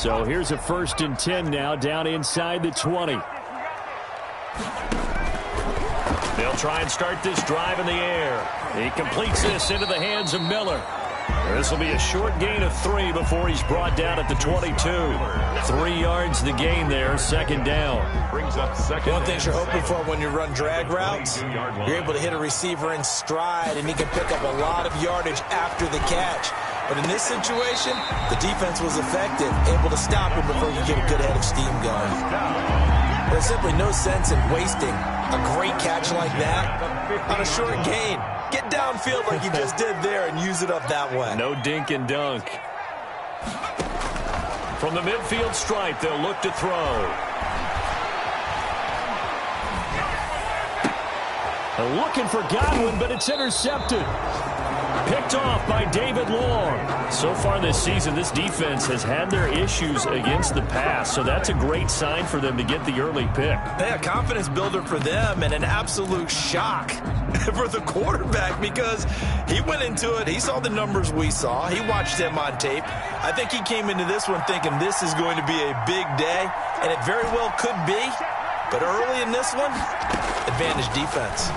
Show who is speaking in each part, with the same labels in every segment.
Speaker 1: So here's a 1st and 10 now, down inside the 20. They'll try and start this drive in the air. He completes this into the hands of Miller. This will be a short gain of 3 before he's brought down at the 22. 3 yards the gain there, 2nd down.
Speaker 2: One thing you're hoping for when you run drag routes, you're able to hit a receiver in stride, and he can pick up a lot of yardage after the catch. But in this situation, the defense was effective, able to stop him before you get a good head of steam going. There's simply no sense in wasting a great catch like that on a short gain. Get downfield like you just did there and use it up that way.
Speaker 1: No dink and dunk. From the midfield stripe, they'll look to throw. Looking for Godwin, but it's intercepted. Picked off by David Long. So far this season, this defense has had their issues against the pass, so that's a great sign for them to get the early pick.
Speaker 2: Yeah, confidence builder for them and an absolute shock for the quarterback because he went into it. He saw the numbers we saw. He watched them on tape. I think he came into this one thinking this is going to be a big day, and it very well could be. But early in this one, advantage defense.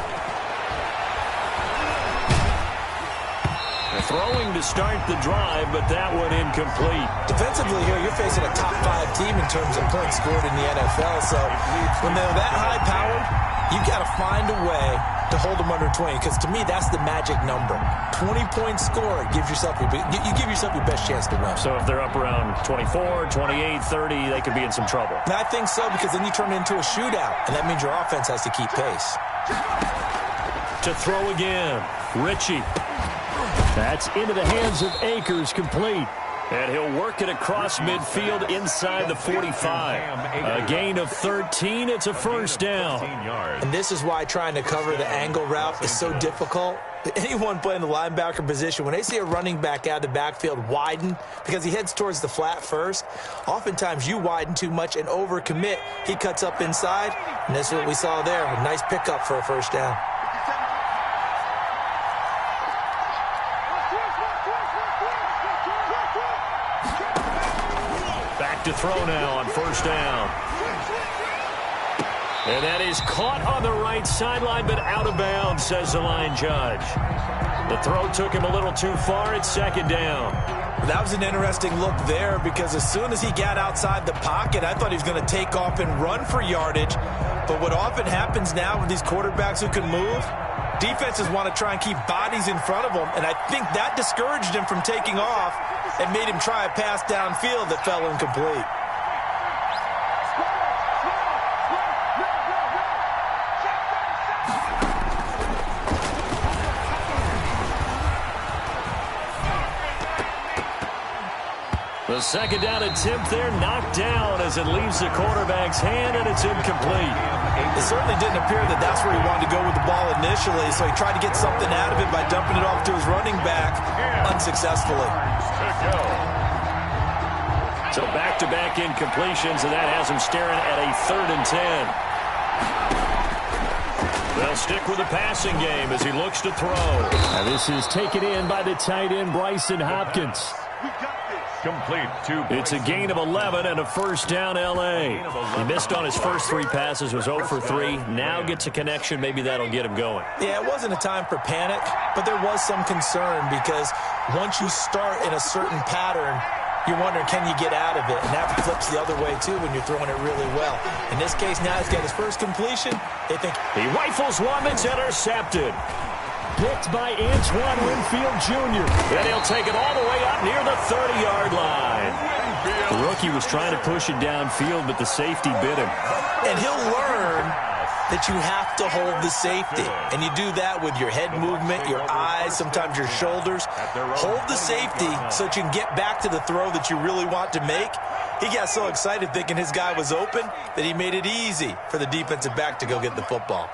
Speaker 1: Throwing to start the drive, but that one incomplete.
Speaker 2: Defensively here, you're facing a top 5 team in terms of points scored in the NFL. So when they're that high-powered, you've got to find a way to hold them under 20. Because to me, that's the magic number. 20 points scored gives yourself you give yourself your best chance to win.
Speaker 1: So if they're up around 24, 28, 30, they could be in some trouble.
Speaker 2: And I think so, because then you turn it into a shootout, and that means your offense has to keep pace.
Speaker 1: To throw again, Ritchie. That's into the hands of Akers, complete. And he'll work it across midfield inside the 45. A gain of 13. It's a 1st down.
Speaker 2: And this is why trying to cover the angle route is so difficult. Anyone playing the linebacker position, when they see a running back out of the backfield widen because he heads towards the flat first, oftentimes you widen too much and overcommit. He cuts up inside, and that's what we saw there. A nice pickup for a 1st down.
Speaker 1: To throw now on 1st down. And that is caught on the right sideline, but out of bounds, says the line judge. The throw took him a little too far. It's 2nd down.
Speaker 2: That was an interesting look there because as soon as he got outside the pocket, I thought he was going to take off and run for yardage. But what often happens now with these quarterbacks who can move, defenses want to try and keep bodies in front of them, and I think that discouraged him from taking off and made him try a pass downfield that fell incomplete.
Speaker 1: The 2nd down attempt there knocked down as it leaves the quarterback's hand, and it's incomplete.
Speaker 2: It certainly didn't appear that that's where he wanted to go with the ball initially, so he tried to get something out of it by dumping it off to his running back unsuccessful.
Speaker 1: So back-to-back incompletions, and that has him staring at a 3rd and 10. They'll stick with the passing game as he looks to throw. Now this is taken in by the tight end, Bryson Hopkins.
Speaker 3: Complete.
Speaker 1: It's a gain of 11 and a 1st down, L.A. He missed on his first 3 passes, was 0 for 3. Now gets a connection. Maybe that'll get him going.
Speaker 2: Yeah, it wasn't a time for panic, but there was some concern because once you start in a certain pattern, you're wondering, can you get out of it? And that flips the other way, too, when you're throwing it really well. In this case, now he's got his first completion. They think
Speaker 1: he rifles one that's intercepted. Picked by Antoine Winfield Jr. Then he'll take it all the way up near the 30-yard line. The rookie was trying to push it downfield, but the safety bit him.
Speaker 2: And he'll learn that you have to hold the safety. And you do that with your head movement, your eyes, sometimes your shoulders. Hold the safety so that you can get back to the throw that you really want to make. He got so excited thinking his guy was open that he made it easy for the defensive back to go get the football.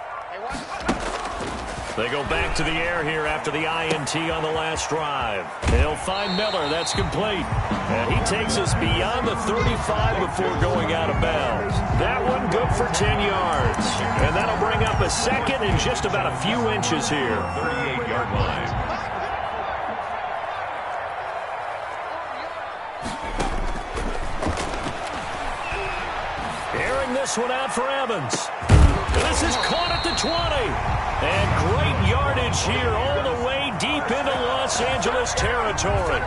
Speaker 1: They go back to the air here after the INT on the last drive. They'll find Miller. That's complete. And he takes us beyond the 35 before going out of bounds. That one good for 10 yards. And that'll bring up a 2nd and just about a few inches here.
Speaker 3: 38-yard line.
Speaker 1: this one out for Evans. This is caught at the 20. And great yardage here all the way deep into Los Angeles territory.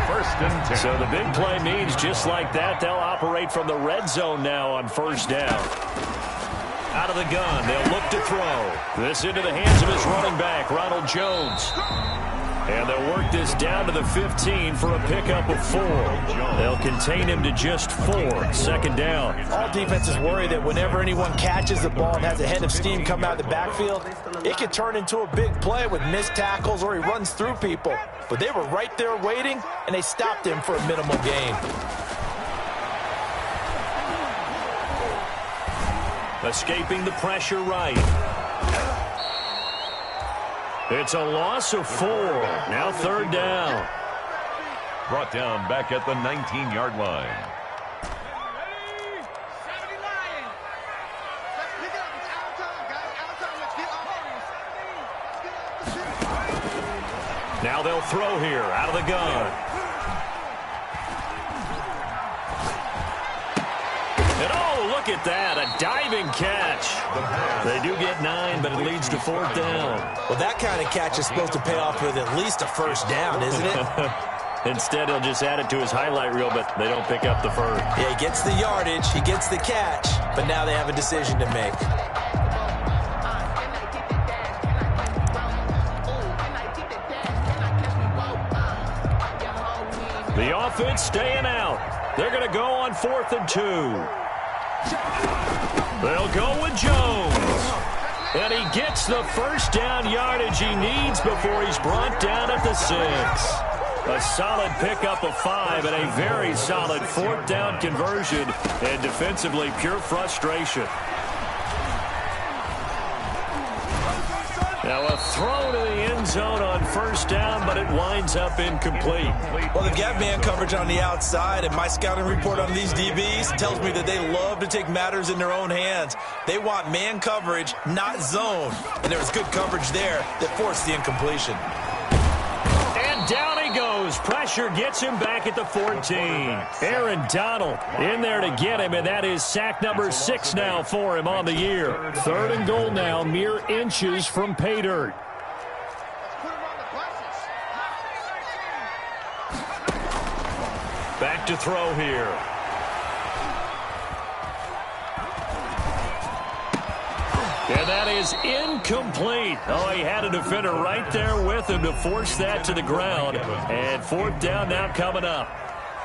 Speaker 3: First and 10.
Speaker 1: So the big play means just like that, they'll operate from the red zone now on first down. Out of the gun, they'll look to throw. This into the hands of his running back, Ronald Jones. And they'll work this down to the 15 for a pickup of 4. They'll contain him to just 4. Second down.
Speaker 2: All defenses worry that whenever anyone catches the ball and has a head of steam come out of the backfield, it can turn into a big play with missed tackles or he runs through people. But they were right there waiting, and they stopped him for a minimal gain.
Speaker 1: Escaping the pressure right. It's a loss of 4. Now third down.
Speaker 3: Brought down back at the 19-yard line.
Speaker 1: Now they'll throw here out of the gun. And oh, look at that, a diving catch. They do get 9, but it leads to fourth down.
Speaker 2: Well, that kind of catch is supposed to pay off with at least a first down, isn't it?
Speaker 1: Instead, he'll just add it to his highlight reel, but they don't pick up the first.
Speaker 2: Yeah, he gets the yardage, he gets the catch, but now they have a decision to make.
Speaker 1: The offense staying out. They're going to go on 4th and 2. They'll go with Jones. And he gets the first down yardage he needs before he's brought down at the 6. A solid pickup of 5 and a very solid 4th down conversion. And defensively, pure frustration. Now a throw to the end zone on first down, but it winds up incomplete.
Speaker 2: Well, they've got man coverage on the outside, and my scouting report on these DBs tells me that they love to take matters in their own hands. They want man coverage, not zone. And there was good coverage there that forced the incompletion.
Speaker 1: And down he goes. Pressure gets him back at the 14. Aaron Donald in there to get him, and that is sack number 6 now for him on the year. 3rd and goal now, mere inches from pay dirt. Back to throw here. And that is incomplete. Oh, he had a defender right there with him to force that to the ground. And 4th down now coming up.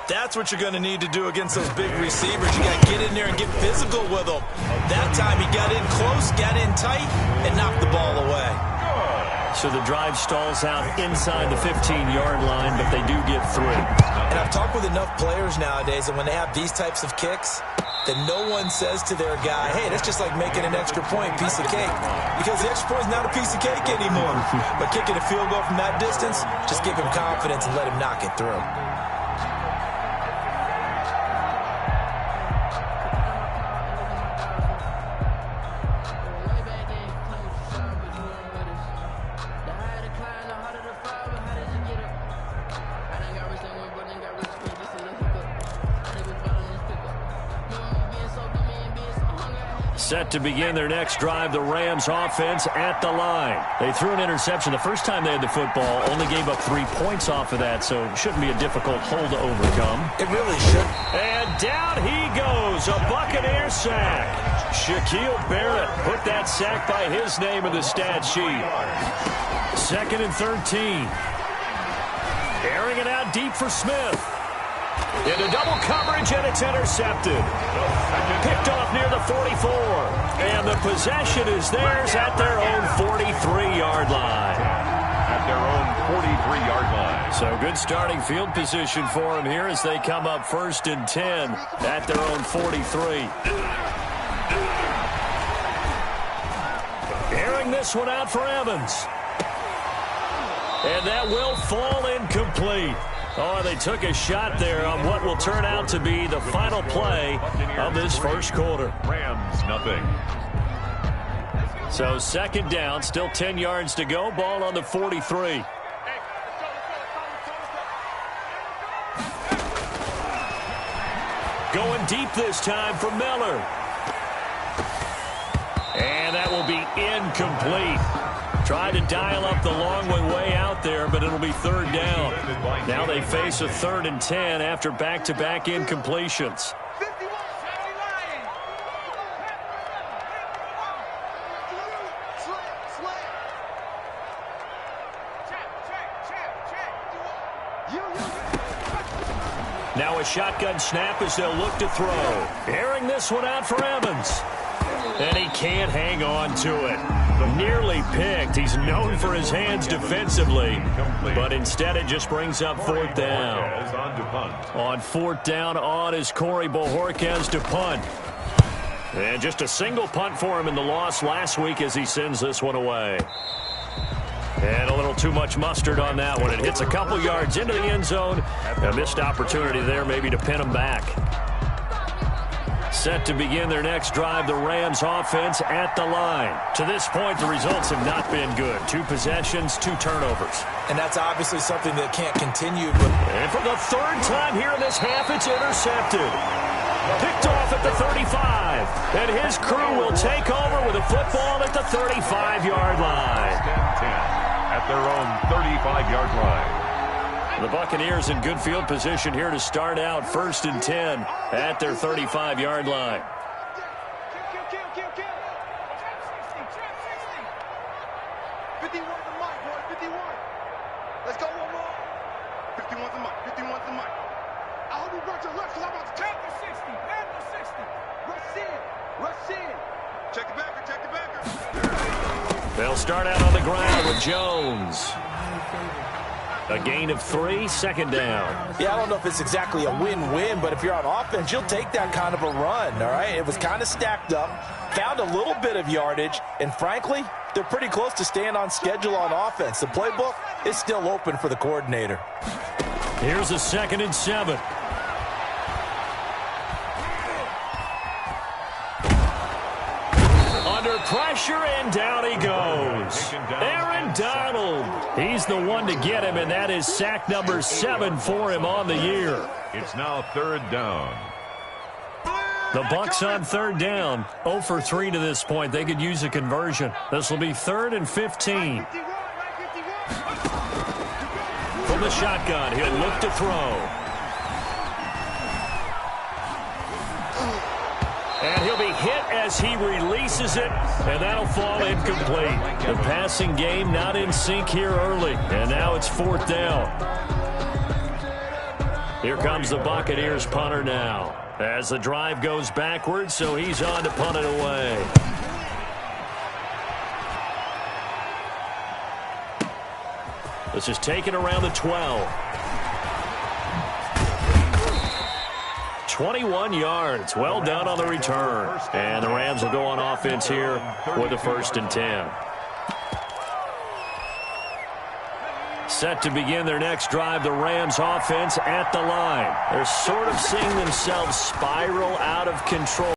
Speaker 2: That's what you're going to need to do against those big receivers. You got to get in there and get physical with them. That time he got in close, got in tight, and knocked the ball away.
Speaker 1: So the drive stalls out inside the 15-yard line, but they do get 3.
Speaker 2: And I've talked with enough players nowadays, and when they have these types of kicks, that no one says to their guy, hey, that's just like making an extra point, piece of cake. Because the extra point is not a piece of cake anymore. But kicking a field goal from that distance, just give him confidence and let him knock it through.
Speaker 1: Set to begin their next drive, the Rams offense at the line. They threw an interception the first time they had the football, only gave up 3 points off of that, so it shouldn't be a difficult hole to overcome.
Speaker 2: It really should.
Speaker 1: And down he goes, a Buccaneer sack. Shaquille Barrett put that sack by his name in the stat sheet. 2nd and 13. Airing it out deep for Smith. Into double coverage, and it's intercepted. Picked off near the 44. And the possession is theirs at their own 43-yard line.
Speaker 3: At their own 43-yard line.
Speaker 1: So good starting field position for them here as they come up 1st and 10 at their own 43. Airing this one out for Evans. And that will fall incomplete. Oh, they took a shot there on what will turn out to be the final play of this first quarter.
Speaker 3: Rams, nothing.
Speaker 1: So 2nd down, still 10 yards to go. Ball on the 43. Going deep this time for Miller. And that will be incomplete. Tried to dial up the long way out there, but it'll be third down. Now they face a 3rd and 10 after back-to-back incompletions. Now a shotgun snap as they'll look to throw. Airing this one out for Evans. And he can't hang on to it. Nearly picked. He's known for his hands defensively, but instead it just brings up 4th down. On 4th down, on is Corey Bojorquez to punt. And just a single punt for him in the loss last week as he sends this one away. And a little too much mustard on that one. It hits a couple yards into the end zone. A missed opportunity there maybe to pin him back. Set to begin their next drive, the Rams offense at the line. To this point, the results have not been good. 2 possessions, 2 turnovers.
Speaker 2: And that's obviously something that can't continue.
Speaker 1: And for the 3rd time here in this half, it's intercepted. Picked off at the 35. And his crew will take over with a football at the 35-yard line.
Speaker 3: At their own 35-yard line.
Speaker 1: The Buccaneers in good field position here to start out 1st and 10 at their 35-yard line.
Speaker 4: Let's go one more. 51's the mic. 51's the mic. I hope you brought your left because I'm about to count to 60. Man to 60. Rush in. Rush in. Check the backer. Check the backer.
Speaker 1: They'll start out on the ground with Jones. A gain of 3, 2nd down.
Speaker 2: Yeah, I don't know if it's exactly a win-win, but if you're on offense, you'll take that kind of a run, all right? It was kind of stacked up, found a little bit of yardage, and frankly, they're pretty close to staying on schedule on offense. The playbook is still open for the coordinator.
Speaker 1: Here's a 2nd and 7. Under pressure, and down he goes. Aaron Donald. He's the one to get him, and that is sack number 7 for him on the year.
Speaker 3: It's now 3rd down.
Speaker 1: The Bucs on 3rd down. 0 for 3 to this point. They could use a conversion. This will be 3rd and 15. From the shotgun, he'll look to throw. And he'll be hit as he releases it, and that'll fall incomplete. The passing game not in sync here early, and now it's 4th down. Here comes the Buccaneers punter now, as the drive goes backwards, so he's on to punt it away. This is taken around the 12. 21 yards. Well done on the return. And the Rams will go on offense here with a 1st and 10. Set to begin their next drive, the Rams offense at the line. They're sort of seeing themselves spiral out of control.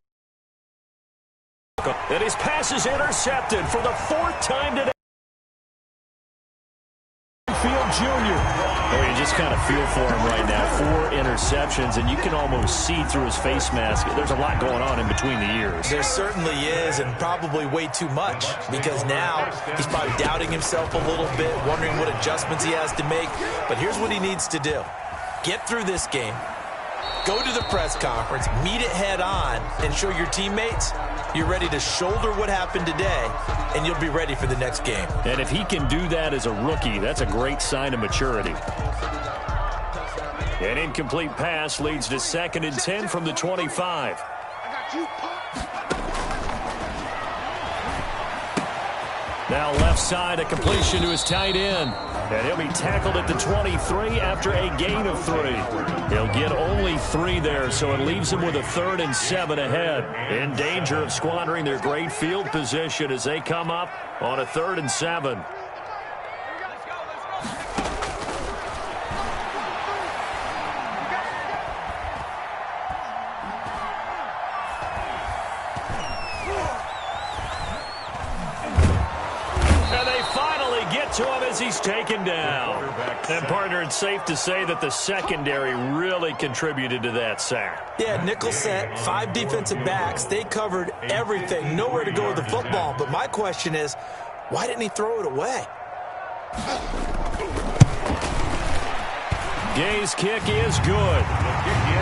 Speaker 1: And his pass is intercepted for the 4th time today. Junior. Oh, you just kind of feel for him right now. 4 interceptions, and you can almost see through his face mask. There's a lot going on in between the ears.
Speaker 2: There certainly is, and probably way too much, because now he's probably doubting himself a little bit, wondering what adjustments he has to make. But here's what he needs to do. Get through this game, go to the press conference, meet it head on, and show your teammates you're ready to shoulder what happened today, and you'll be ready for the next game.
Speaker 1: And if he can do that as a rookie, that's a great sign of maturity. An incomplete pass leads to 2nd and 10 from the 25. Now left side, a completion to his tight end. And he'll be tackled at the 23 after a gain of 3. He'll get only 3 there, so it leaves him with a 3rd and 7 ahead. In danger of squandering their great field position as they come up on a 3rd and 7. And they finally get to him as he's taken down. And, partner, it's safe to say that the secondary really contributed to that sack.
Speaker 2: Yeah, nickel set, 5 defensive backs. They covered everything, nowhere to go with the football. But my question is, why didn't he throw it away?
Speaker 1: Gay's kick is good.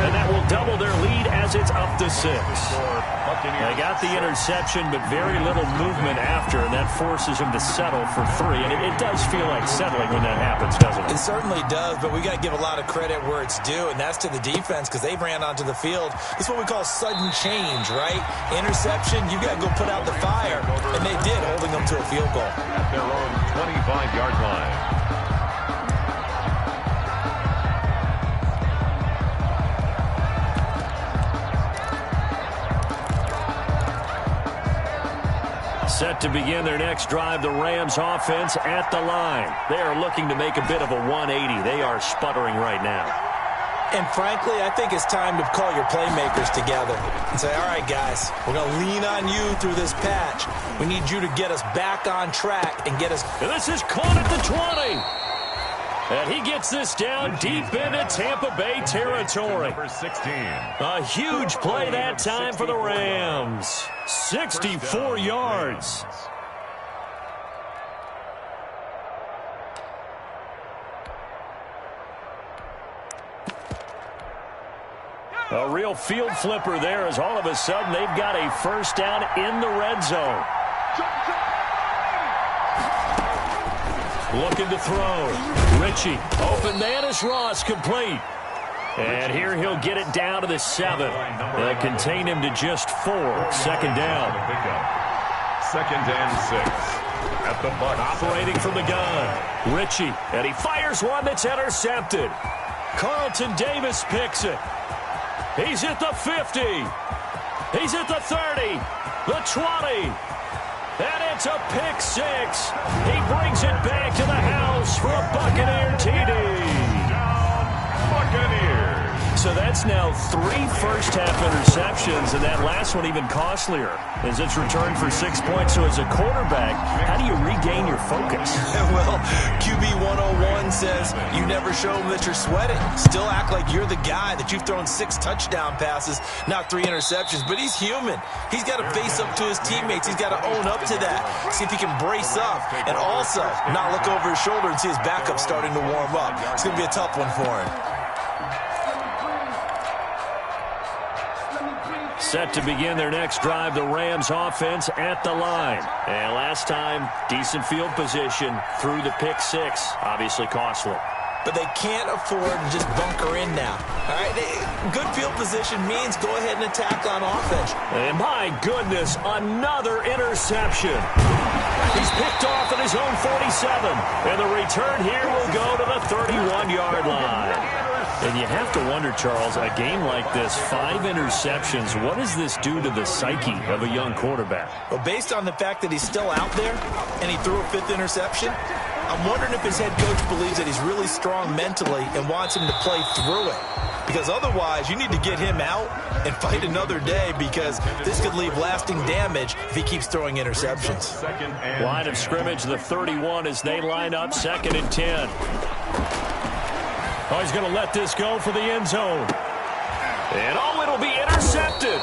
Speaker 1: And that will double their lead as it's up to 6. They got the interception, but very little movement after, and that forces him to settle for 3. And it does feel like settling when that happens, doesn't it?
Speaker 2: It certainly does, but we got to give a lot of credit where it's due, and that's to the defense because they ran onto the field. It's what we call sudden change, right? Interception, you got to go put out the fire, and they did, holding them to a field goal.
Speaker 3: At their own 25-yard line.
Speaker 1: Set to begin their next drive, the Rams offense at the line. They are looking to make a bit of a 180. They are sputtering right now.
Speaker 2: And frankly, I think it's time to call your playmakers together and say, all right, guys, we're going to lean on you through this patch. We need you to get us back on track and get us.
Speaker 1: And this is caught at the 20. And he gets this down deep into Tampa Bay territory.
Speaker 3: Number 16.
Speaker 1: A huge play that time for the Rams. 64 yards. A real field flipper there as all of a sudden they've got a first down in the red zone. Looking to throw. Ritchie. Open man is Ross, complete. And here he'll get it down to the 7. They'll contain him to just 4. Second down.
Speaker 3: Second and 6. At the Bucs.
Speaker 1: Operating from the gun. Ritchie. And he fires one that's intercepted. Carlton Davis picks it. He's at the 50. He's at the 30. The 20. And it's a pick 6. He brings it back to the house for a Buccaneer TD.
Speaker 3: Buccaneers.
Speaker 1: So that's now 3 first-half interceptions, and that last one even costlier as it's returned for 6 points. So as a quarterback, how do you regain your focus?
Speaker 2: Well, QB 101 says you never show them that you're sweating. Still act like you're the guy, that you've thrown 6 touchdown passes, not 3 interceptions. But he's human. He's got to face up to his teammates. He's got to own up to that. See if he can brace up and also not look over his shoulder and see his backup starting to warm up. It's going to be a tough one for him.
Speaker 1: Set to begin their next drive, the Rams offense at the line. And last time, decent field position through the pick 6. Obviously costly.
Speaker 2: But they can't afford to just bunker in now. All right, good field position means go ahead and attack on offense.
Speaker 1: And my goodness, another interception. He's picked off at his own 47. And the return here will go to the 31-yard line. And you have to wonder, Charles, a game like this, 5 interceptions, what does this do to the psyche of a young quarterback?
Speaker 2: Well, based on the fact that he's still out there and he threw a 5th interception, I'm wondering if his head coach believes that he's really strong mentally and wants him to play through it. Because otherwise, you need to get him out and fight another day, because this could leave lasting damage if he keeps throwing interceptions.
Speaker 1: Line of scrimmage, the 31 as they line up, 2nd and 10. Oh, he's going to let this go for the end zone. And oh, it'll be intercepted.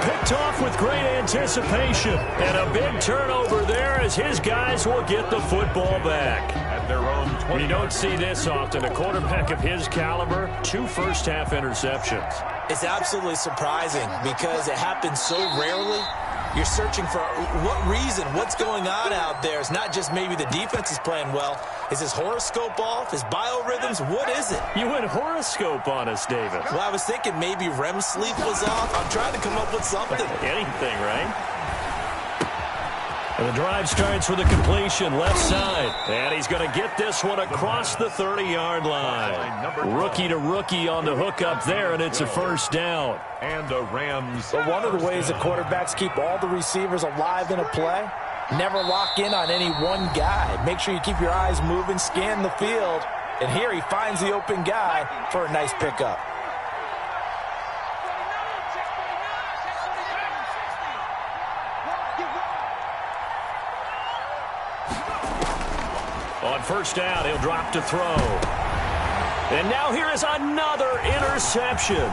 Speaker 1: Picked off with great anticipation. And a big turnover there as his guys will get the football back.
Speaker 3: At their own 20.
Speaker 1: You don't see this often. A quarterback of his caliber, 2 first-half interceptions.
Speaker 2: It's absolutely surprising because it happens so rarely. You're searching for what reason, what's going on out there. It's not just maybe the defense is playing well. Is his horoscope off? His biorhythms? What is it?
Speaker 1: You went horoscope on us, David.
Speaker 2: Well, I was thinking maybe REM sleep was off. I'm trying to come up with something.
Speaker 1: Anything, right? And the drive starts with a completion, left side. And he's going to get this one across the 30-yard line. Rookie to rookie on the hookup there, and it's a first down.
Speaker 3: And the Rams.
Speaker 5: But one of the ways that quarterbacks keep all the receivers alive in a play, never lock in on any one guy. Make sure you keep your eyes moving, scan the field. And here he finds the open guy for a nice pickup.
Speaker 1: On first down, he'll drop to throw. And now here is another interception.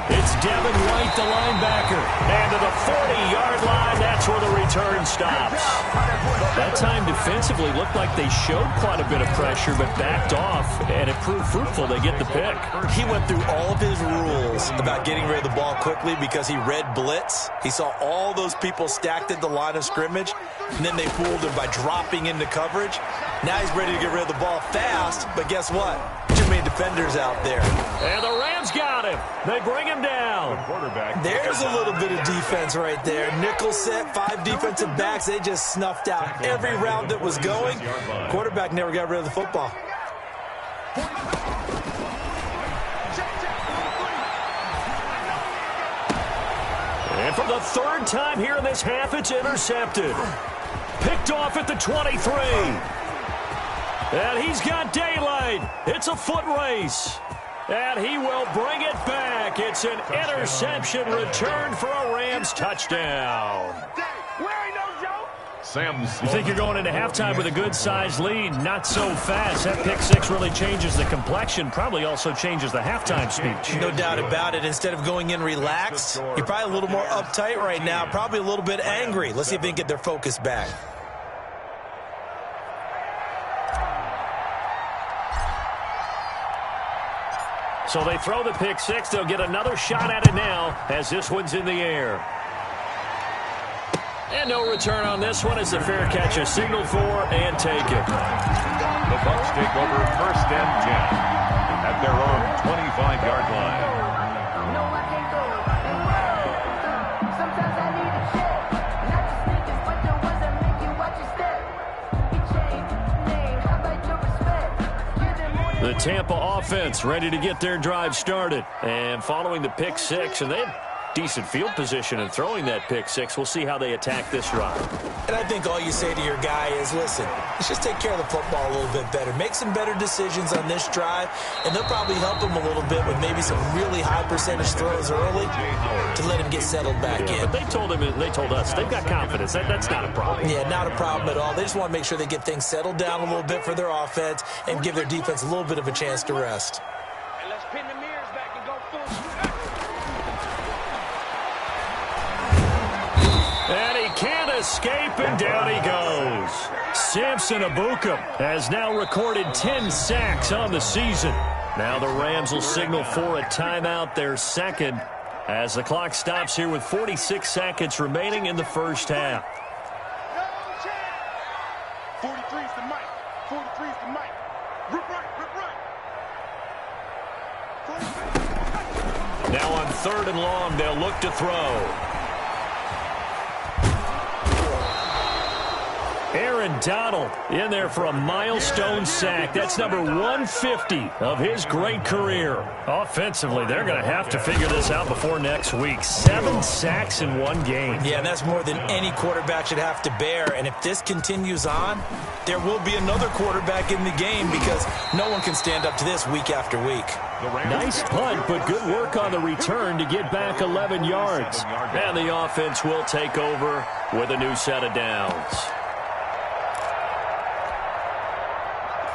Speaker 1: It's Devin White, the linebacker. And to the 40-yard line, that's where the return stops. That time defensively looked like they showed quite a bit of pressure, but backed off, and it proved fruitful. They get the pick.
Speaker 2: He went through all of his rules about getting rid of the ball quickly because he read blitz. He saw all those people stacked at the line of scrimmage, and then they fooled him by dropping into coverage. Now he's ready to get rid of the ball fast, but guess what? Too many defenders out there.
Speaker 1: And the Rams got him. They bring him down.
Speaker 2: There's a little bit of defense right there. Nickel set, 5 defensive backs. They just snuffed out every route that was going. Quarterback never got rid of the football.
Speaker 1: And for the third time here in this half, it's intercepted. Picked off at the 23. And he's got daylight. It's a foot race. And he will bring it back. It's an interception return for a Rams touchdown. You think you're going into halftime with a good-sized lead? Not so fast. That pick six really changes the complexion, probably also changes the halftime speech.
Speaker 2: No doubt about it. Instead of going in relaxed, you're probably a little more uptight right now, probably a little bit angry. Let's see if they can get their focus back.
Speaker 1: So they throw the pick six. They'll get another shot at it now as this one's in the air. And no return on this one as the fair catch is signaled for and taken.
Speaker 3: The Bucs take over first and 10 at their own 25-yard line.
Speaker 1: The Tampa offense ready to get their drive started. And following the pick six, and they had decent field position in throwing that pick six. We'll see how they attack this drive.
Speaker 2: And I think all you say to your guy is, listen, let's just take care of the football a little bit better. Make some better decisions on this drive, and they'll probably help him a little bit with maybe some really high percentage throws early to let him get settled back in.
Speaker 1: But they told him, and they told us, they've got confidence. That's not a problem.
Speaker 2: Yeah, not a problem at all. They just want to make sure they get things settled down a little bit for their offense and give their defense a little bit of a chance to rest.
Speaker 4: And let's pin the mirrors back and go full.
Speaker 1: And he can't escape, and down he goes. Samson Ebukam has now recorded 10 sacks on the season. Now the Rams will signal for a timeout, their second, as the clock stops here with 46 seconds remaining in the first half.
Speaker 4: 43's the mic. 43's the mic. Rip right, rip right.
Speaker 1: Now on third and long, they'll look to throw. Aaron Donald in there for a milestone sack. That's number 150 of his great career. Offensively, they're going to have to figure this out before next week. 7 sacks in one game.
Speaker 2: Yeah, and that's more than any quarterback should have to bear. And if this continues on, there will be another quarterback in the game because no one can stand up to this week after week.
Speaker 1: Nice punt, but good work on the return to get back 11 yards. And the offense will take over with a new set of downs.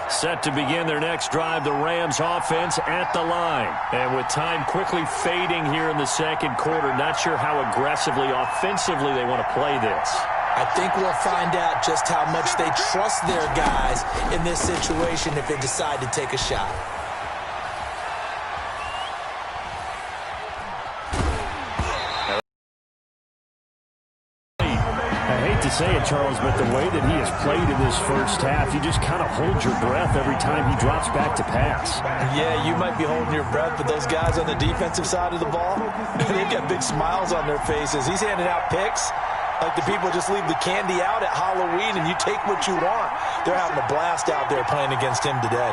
Speaker 1: Set to begin their next drive, the Rams offense at the line. And with time quickly fading here in the second quarter, not sure how aggressively, offensively they want to play this.
Speaker 2: I think we'll find out just how much they trust their guys in this situation if they decide to take a shot.
Speaker 1: To say it, Charles, but the way that he has played in this first half, you just kind of hold your breath every time he drops back to pass.
Speaker 2: Yeah, you might be holding your breath, but those guys on the defensive side of the ball, they've got big smiles on their faces. He's handing out picks like the people just leave the candy out at Halloween and you take what you want. They're having a blast out there playing against him today.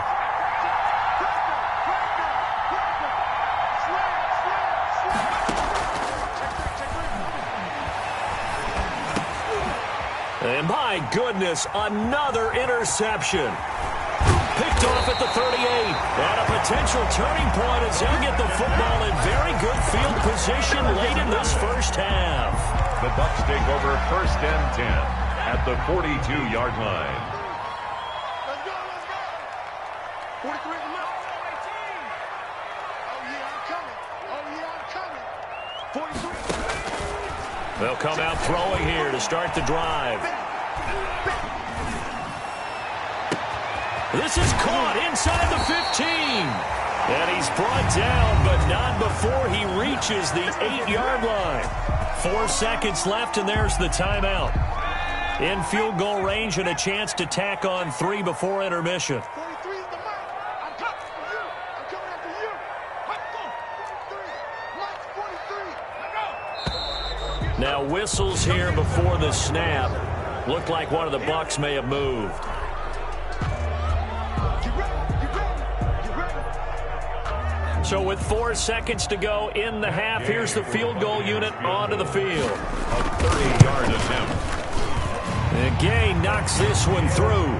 Speaker 1: And my goodness, another interception. Picked off at the 38. And a potential turning point as he'll get the football in very good field position late in this first half.
Speaker 3: The Bucs take over first and 10 at the 42-yard line.
Speaker 4: Let's go. 43 is the mark. Oh, yeah, I'm coming. Oh, yeah, I'm coming. 43.
Speaker 1: They'll come out throwing here to start the drive. This is caught inside the 15. And he's brought down, but not before he reaches the 8-yard line. 4 seconds left, and there's the timeout. In field goal range and a chance to tack on 3 before intermission.
Speaker 4: 43 is the mark. I'm coming after you. I'm coming after you. Let's go. 43. Mark 43. Let's go.
Speaker 1: Now whistles here before the snap. Looked like one of the Bucs may have moved. So with 4 seconds to go in the half, here's the field goal unit onto the field.
Speaker 3: A 30-yard attempt.
Speaker 1: And Gay knocks this one through.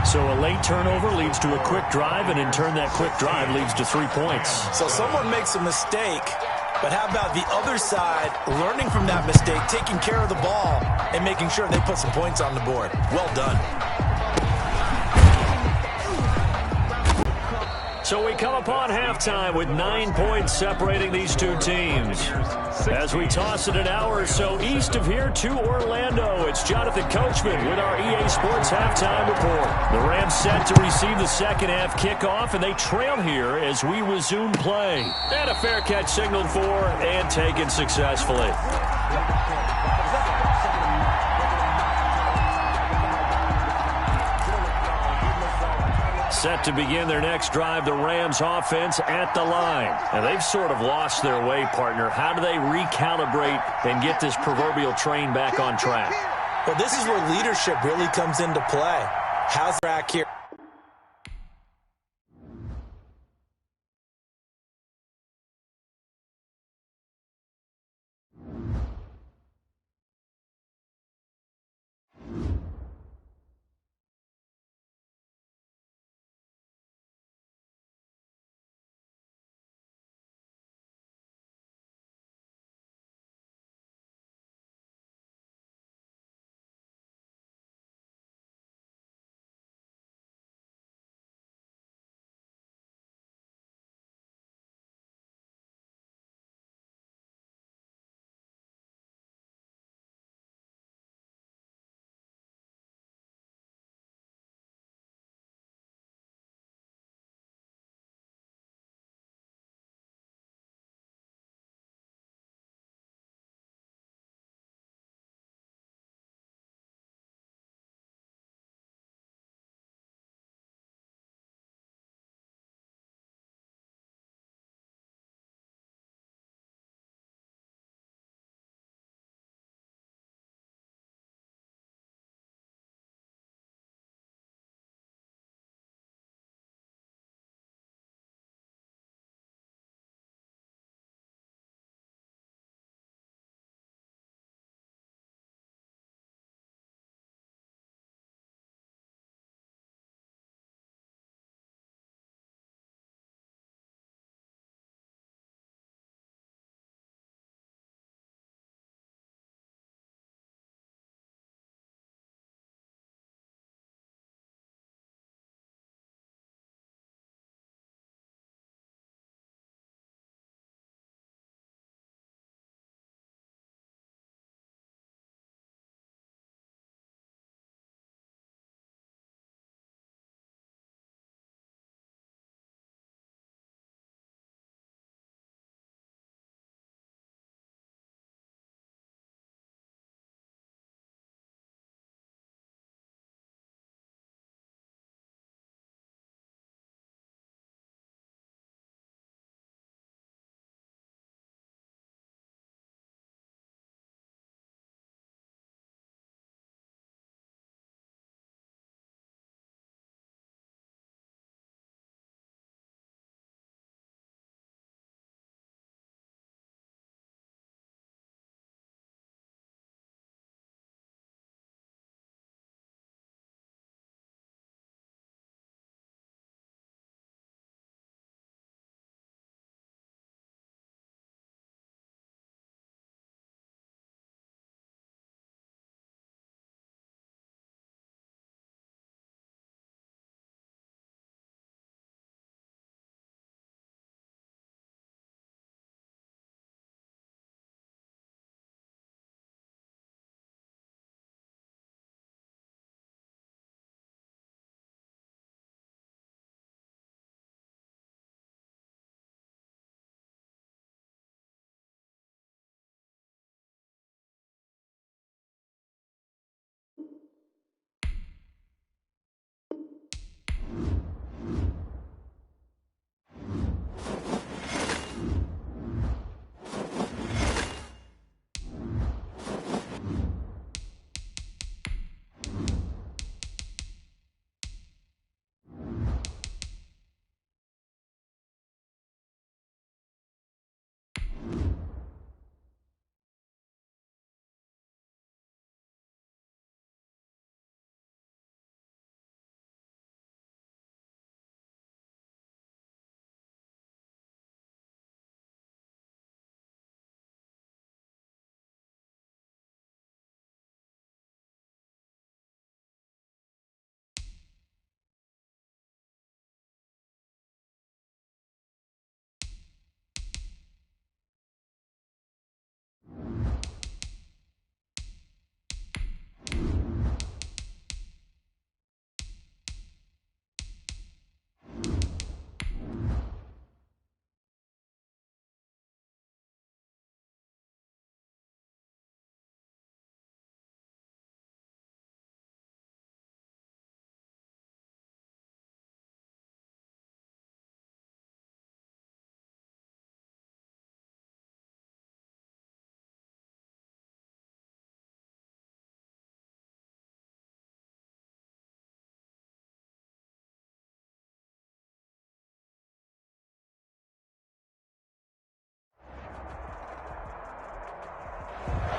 Speaker 1: So a late turnover leads to a quick drive, and in turn that quick drive leads to 3 points.
Speaker 2: So someone makes a mistake, but how about the other side learning from that mistake, taking care of the ball, and making sure they put some points on the board? Well done.
Speaker 1: So we come upon halftime with 9 points separating these two teams. As we toss it an hour or so east of here to Orlando, it's Jonathan Coachman with our EA Sports Halftime Report. The Rams set to receive the second half kickoff, and they trail here as we resume play. And a fair catch signaled for and taken successfully. Set to begin their next drive, the Rams offense at the line. And they've sort of lost their way, partner. How do they recalibrate and get this proverbial train back on track?
Speaker 2: Well, this is where leadership really comes into play. How's track here?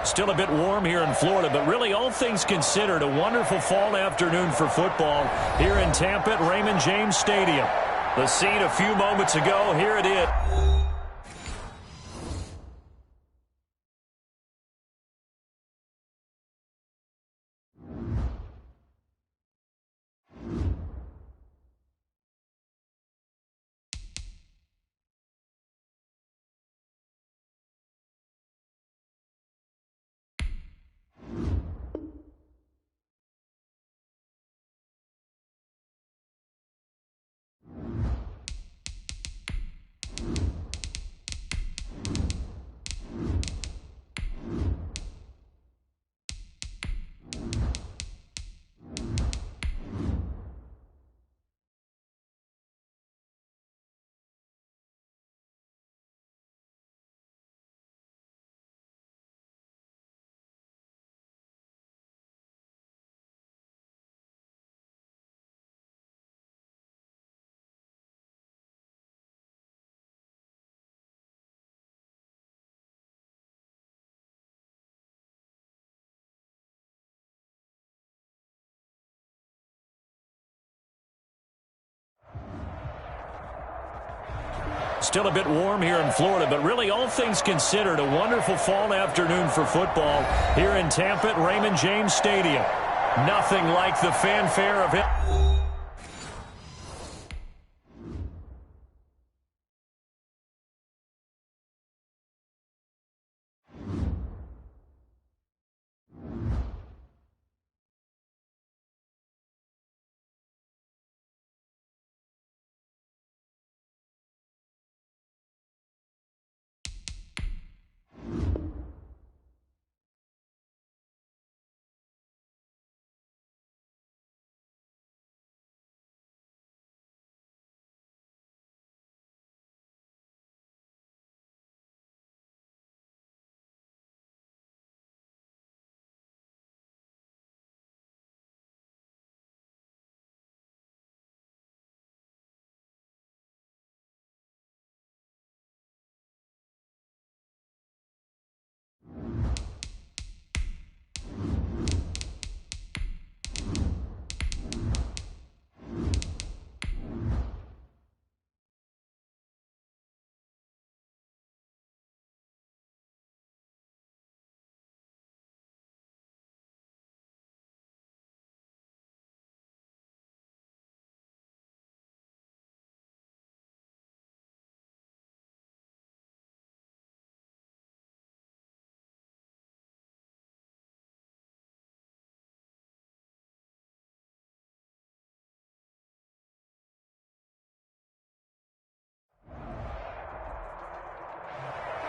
Speaker 1: Still a bit warm here in Florida, but really all things considered, a wonderful fall afternoon for football here in Tampa at Raymond James Stadium. The scene a few moments ago, here it is. Still a bit warm here in Florida, but really all things considered, a wonderful fall afternoon for football here in Tampa at Raymond James Stadium. Nothing like the fanfare of it.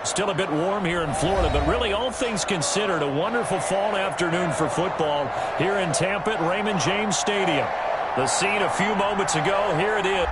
Speaker 1: Still a bit warm here in Florida, but really all things considered, a wonderful fall afternoon for football here in Tampa at Raymond James Stadium. The scene a few moments ago, here it is.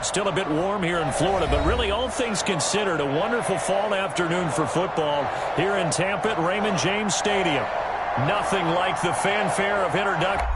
Speaker 1: Still a bit warm here in Florida, but really all things considered, a wonderful fall afternoon for football here in Tampa at Raymond James Stadium. Nothing like the fanfare of introduction.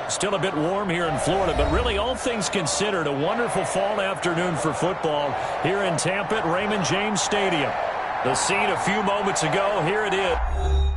Speaker 1: Still a bit warm here in Florida, but really all things considered, a wonderful fall afternoon for football here in Tampa at Raymond James Stadium. The scene a few moments ago, here it is.